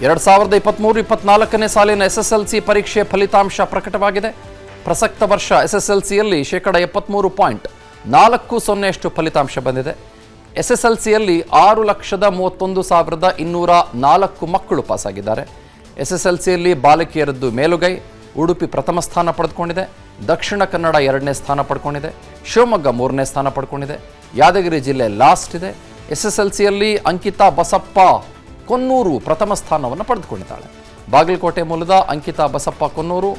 2023-24ನೇ ಸಾಲಿನ ಎಸ್ಎಸ್ಎಲ್ಸಿ ಪರೀಕ್ಷೆ ಫಲಿತಾಂಶ ಪ್ರಕಟವಾಗಿದೆ. ಪ್ರಸಕ್ತ ವರ್ಷ ಎಸ್ಎಸ್ಎಲ್ಸಿಯಲ್ಲಿ 73.40% ಫಲಿತಾಂಶ ಬಂದಿದೆ. ಎಸ್ಎಸ್ಎಲ್ಸಿಯಲ್ಲಿ 6,31,204 ಮಕ್ಕಳು ಪಾಸಾಗಿದ್ದಾರೆ. ಎಸ್ಎಸ್ಎಲ್ಸಿಯಲ್ಲಿ ಬಾಲಕಿಯರದ್ದು ಮೇಲುಗೈ. ಉಡುಪಿ ಪ್ರಥಮ ಸ್ಥಾನ ಪಡೆದುಕೊಂಡಿದೆ. ದಕ್ಷಿಣ ಕನ್ನಡ 2ನೇ ಸ್ಥಾನ ಪಡ್ಕೊಂಡಿದೆ. ಶಿವಮೊಗ್ಗ 3ನೇ ಸ್ಥಾನ ಪಡ್ಕೊಂಡಿದೆ. ಯಾದಗಿರಿ ಜಿಲ್ಲೆ ಲಾಸ್ಟ್ ಇದೆ. ಎಸ್ಎಸ್ಎಲ್ಸಿಯಲ್ಲಿ ಅಂಕಿತಾ ಬಸಪ್ಪ ಕೊನ್ನೂರು ಪ್ರಥಮ ಸ್ಥಾನವನ್ನು ಪಡೆದುಕೊಂಡಿದ್ದಾಳೆ. ಬಾಗಲಕೋಟೆ ಮೂಲದ ಅಂಕಿತಾ ಬಸಪ್ಪ ಕೊನ್ನೂರು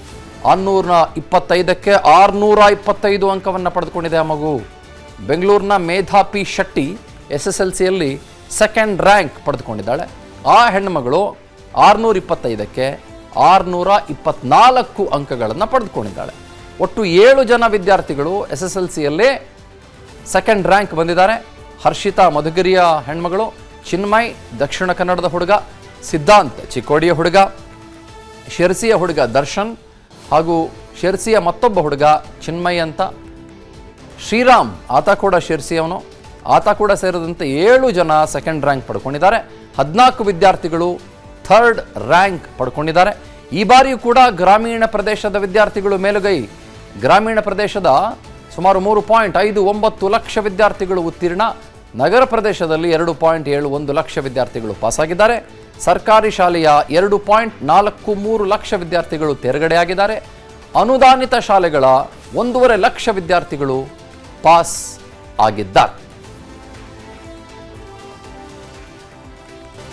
625ಕ್ಕೆ 625 ಅಂಕವನ್ನು ಪಡೆದುಕೊಂಡಿದೆ. ಆ ಮಗು ಬೆಂಗಳೂರಿನ ಮೇಧಾ ಪಿ ಶೆಟ್ಟಿ ಎಸ್ಎಸ್ಎಲ್ಸಿಯಲ್ಲಿ ಸೆಕೆಂಡ್ ರ್ಯಾಂಕ್ ಪಡೆದುಕೊಂಡಿದ್ದಾಳೆ. ಆ ಹೆಣ್ಣುಮಗಳು 625ಕ್ಕೆ 624 ಅಂಕಗಳನ್ನು ಪಡೆದುಕೊಂಡಿದ್ದಾಳೆ. ಒಟ್ಟು 7 ಜನ ವಿದ್ಯಾರ್ಥಿಗಳು ಎಸ್ಎಸ್ಎಲ್ಸಿಯಲ್ಲೇ ಸೆಕೆಂಡ್ ರ್ಯಾಂಕ್ ಬಂದಿದ್ದಾರೆ. ಹರ್ಷಿತಾ ಮಧುಗಿರಿಯ ಹೆಣ್ಮಗಳು, ಚಿನ್ಮಯ್ ದಕ್ಷಿಣ ಕನ್ನಡದ ಹುಡುಗ, ಸಿದ್ಧಾಂತ್ ಚಿಕ್ಕೋಡಿಯ ಹುಡುಗ, ಶಿರ್ಸಿಯ ಹುಡುಗ ದರ್ಶನ್ ಹಾಗೂ ಶಿರ್ಸಿಯ ಮತ್ತೊಬ್ಬ ಹುಡುಗ ಚಿನ್ಮಯ್ ಅಂತ, ಶ್ರೀರಾಮ್ ಆತ ಕೂಡ ಶಿರ್ಸಿಯವನು, ಆತ ಕೂಡ ಸೇರಿದಂತೆ 7 ಜನ ಸೆಕೆಂಡ್ ರ್ಯಾಂಕ್ ಪಡ್ಕೊಂಡಿದ್ದಾರೆ. 14 ವಿದ್ಯಾರ್ಥಿಗಳು ಥರ್ಡ್ ರ್ಯಾಂಕ್ ಪಡ್ಕೊಂಡಿದ್ದಾರೆ. ಈ ಬಾರಿಯೂ ಕೂಡ ಗ್ರಾಮೀಣ ಪ್ರದೇಶದ ವಿದ್ಯಾರ್ಥಿಗಳು ಮೇಲುಗೈ. ಗ್ರಾಮೀಣ ಪ್ರದೇಶದ ಸುಮಾರು 3.59 ಲಕ್ಷ ವಿದ್ಯಾರ್ಥಿಗಳು ಉತ್ತೀರ್ಣ. ನಗರ ಪ್ರದೇಶದಲ್ಲಿ 2.71 ಲಕ್ಷ ವಿದ್ಯಾರ್ಥಿಗಳು ಪಾಸಾಗಿದ್ದಾರೆ. ಸರ್ಕಾರಿ ಶಾಲೆಯ 2.43 ಲಕ್ಷ ವಿದ್ಯಾರ್ಥಿಗಳು ತೇರ್ಗಡೆಯಾಗಿದ್ದಾರೆ. ಅನುದಾನಿತ ಶಾಲೆಗಳ 1.5 ಲಕ್ಷ ವಿದ್ಯಾರ್ಥಿಗಳು ಪಾಸ್ ಆಗಿದ್ದಾರೆ.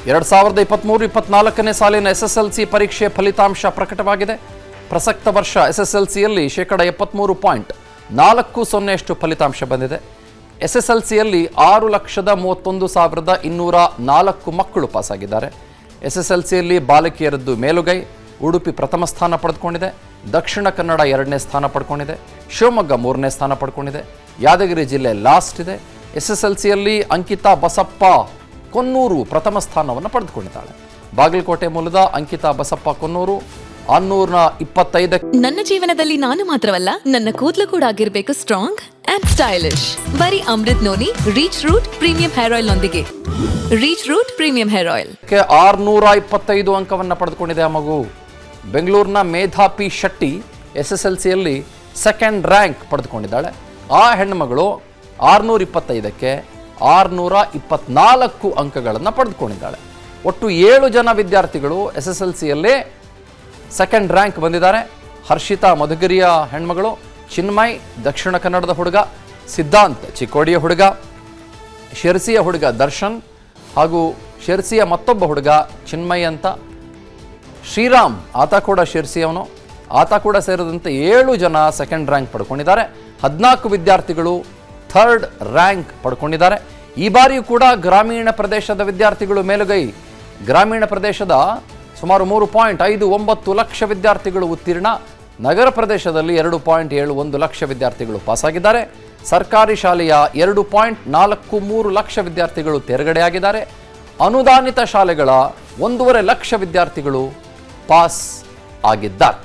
2023-24ನೇ ಸಾಲಿನ ಎಸ್ಎಸ್ಎಲ್ಸಿ ಪರೀಕ್ಷೆ ಫಲಿತಾಂಶ ಪ್ರಕಟವಾಗಿದೆ. ಪ್ರಸಕ್ತ ವರ್ಷ ಎಸ್ಎಸ್ಎಲ್ಸಿಯಲ್ಲಿ 73.40% ಫಲಿತಾಂಶ ಬಂದಿದೆ. ಎಸ್ಎಸ್ಎಲ್ಸಿಯಲ್ಲಿ 6,31,204 ಮಕ್ಕಳು ಪಾಸಾಗಿದ್ದಾರೆ. ಎಸ್ಎಸ್ಎಲ್ಸಿಯಲ್ಲಿ ಬಾಲಕಿಯರದ್ದು ಮೇಲುಗೈ. ಉಡುಪಿ ಪ್ರಥಮ ಸ್ಥಾನ ಪಡೆದುಕೊಂಡಿದೆ. ದಕ್ಷಿಣ ಕನ್ನಡ 2ನೇ ಸ್ಥಾನ ಪಡ್ಕೊಂಡಿದೆ. ಶಿವಮೊಗ್ಗ 3ನೇ ಸ್ಥಾನ ಪಡ್ಕೊಂಡಿದೆ. ಯಾದಗಿರಿ ಜಿಲ್ಲೆ ಲಾಸ್ಟ್ ಇದೆ. ಎಸ್ಎಸ್ಎಲ್ಸಿಯಲ್ಲಿ ಅಂಕಿತಾ ಬಸಪ್ಪ ಕೊನ್ನೂರು ಪ್ರಥಮ ಸ್ಥಾನವನ್ನು ಪಡೆದುಕೊಂಡಿದ್ದಾಳೆ. ಬಾಗಲಕೋಟೆ ಮೂಲದ ಅಂಕಿತಾ ಬಸಪ್ಪ ಕೊನ್ನೂರು 625. ನನ್ನ ಜೀವನದಲ್ಲಿ ನಾನು ಮಾತ್ರವಲ್ಲ, ನನ್ನ ಕೂದಲು ಕೂಡ ಆಗಿರ್ಬೇಕು ಸ್ಟ್ರಾಂಗ್ ಅಂಡ್ ಸ್ಟೈಲಿಶ್. ಬರೀ Amrit noni reach root premium hair oil ನೊಂದಿಗೆ. Reach root premium hair oil 625 ಅಂಕವನ್ನು ಪಡೆದುಕೊಂಡಿದೆ. ಆ ಮಗು ಬೆಂಗಳೂರಿನ ಮೇಧಾ ಪಿ ಶೆಟ್ಟಿ ಎಸ್ಎಸ್ಎಲ್ಸಿಯಲ್ಲಿ ಸೆಕೆಂಡ್ ರ್ಯಾಂಕ್ ಪಡೆದುಕೊಂಡಿದ್ದಾಳೆ. ಆ ಹೆಣ್ಣುಮಗಳು 625ಕ್ಕೆ 624 ಅಂಕಗಳನ್ನು ಪಡೆದುಕೊಂಡಿದ್ದಾಳೆ. ಒಟ್ಟು 7 ಜನ ವಿದ್ಯಾರ್ಥಿಗಳು ಎಸ್ಎಸ್ಎಲ್ಸಿಯಲ್ಲೇ ಸೆಕೆಂಡ್ ರ್ಯಾಂಕ್ ಬಂದಿದ್ದಾರೆ. ಹರ್ಷಿತಾ ಮಧುಗಿರಿಯ ಹೆಣ್ಮಗಳು, ಚಿನ್ಮಯ್ ದಕ್ಷಿಣ ಕನ್ನಡದ ಹುಡುಗ, ಸಿದ್ಧಾಂತ್ ಚಿಕ್ಕೋಡಿಯ ಹುಡುಗ, ಶಿರ್ಸಿಯ ಹುಡುಗ ದರ್ಶನ್ ಹಾಗೂ ಶಿರ್ಸಿಯ ಮತ್ತೊಬ್ಬ ಹುಡುಗ ಚಿನ್ಮಯ್ ಅಂತ, ಶ್ರೀರಾಮ್ ಆತ ಕೂಡ ಶಿರ್ಸಿಯವನು, ಆತ ಕೂಡ ಸೇರಿದಂತೆ 7 ಜನ ಸೆಕೆಂಡ್ ರ್ಯಾಂಕ್ ಪಡ್ಕೊಂಡಿದ್ದಾರೆ. 14 ವಿದ್ಯಾರ್ಥಿಗಳು ಥರ್ಡ್ ರ್ಯಾಂಕ್ ಪಡ್ಕೊಂಡಿದ್ದಾರೆ. ಈ ಬಾರಿಯೂ ಕೂಡ ಗ್ರಾಮೀಣ ಪ್ರದೇಶದ ವಿದ್ಯಾರ್ಥಿಗಳು ಮೇಲುಗೈ. ಗ್ರಾಮೀಣ ಪ್ರದೇಶದ ಸುಮಾರು 3.59 ಲಕ್ಷ ವಿದ್ಯಾರ್ಥಿಗಳು ಉತ್ತೀರ್ಣ. ನಗರ ಪ್ರದೇಶದಲ್ಲಿ 2.71 ಲಕ್ಷ ವಿದ್ಯಾರ್ಥಿಗಳು ಪಾಸಾಗಿದ್ದಾರೆ. ಸರ್ಕಾರಿ ಶಾಲೆಯ 2.43 ಲಕ್ಷ ವಿದ್ಯಾರ್ಥಿಗಳು ತೇರ್ಗಡೆಯಾಗಿದ್ದಾರೆ. ಅನುದಾನಿತ ಶಾಲೆಗಳ 1.5 ಲಕ್ಷ ವಿದ್ಯಾರ್ಥಿಗಳು ಪಾಸ್ ಆಗಿದ್ದಾರೆ.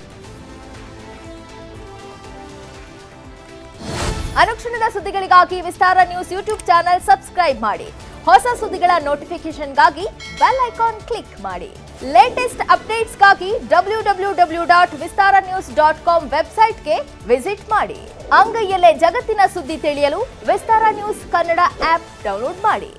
ಅನುಕ್ಷಣದ ಸುದ್ದಿಗಳಿಗಾಗಿ ವಿಸ್ತಾರ ನ್ಯೂಸ್ ಯೂಟ್ಯೂಬ್ ಚಾನೆಲ್ ಸಬ್ಸ್ಕ್ರೈಬ್ ಮಾಡಿ. ಹೊಸ ಸುದ್ದಿಗಳ ನೋಟಿಫಿಕೇಶನ್ಗಾಗಿ ಬೆಲ್ ಐಕಾನ್ ಕ್ಲಿಕ್ ಮಾಡಿ. ಲೇಟೆಸ್ಟ್ ಅಪ್ಡೇಟ್ಸ್ಗಾಗಿ www.vistaranews.com ವೆಬ್ಸೈಟ್ಗೆ ವಿಸಿಟ್ ಮಾಡಿ. ಅಂಗೈಯಲ್ಲೇ ಜಗತ್ತಿನ ಸುದ್ದಿ ತಿಳಿಯಲು ವಿಸ್ತಾರ ನ್ಯೂಸ್ ಕನ್ನಡ ಆಪ್ ಡೌನ್ಲೋಡ್ ಮಾಡಿ.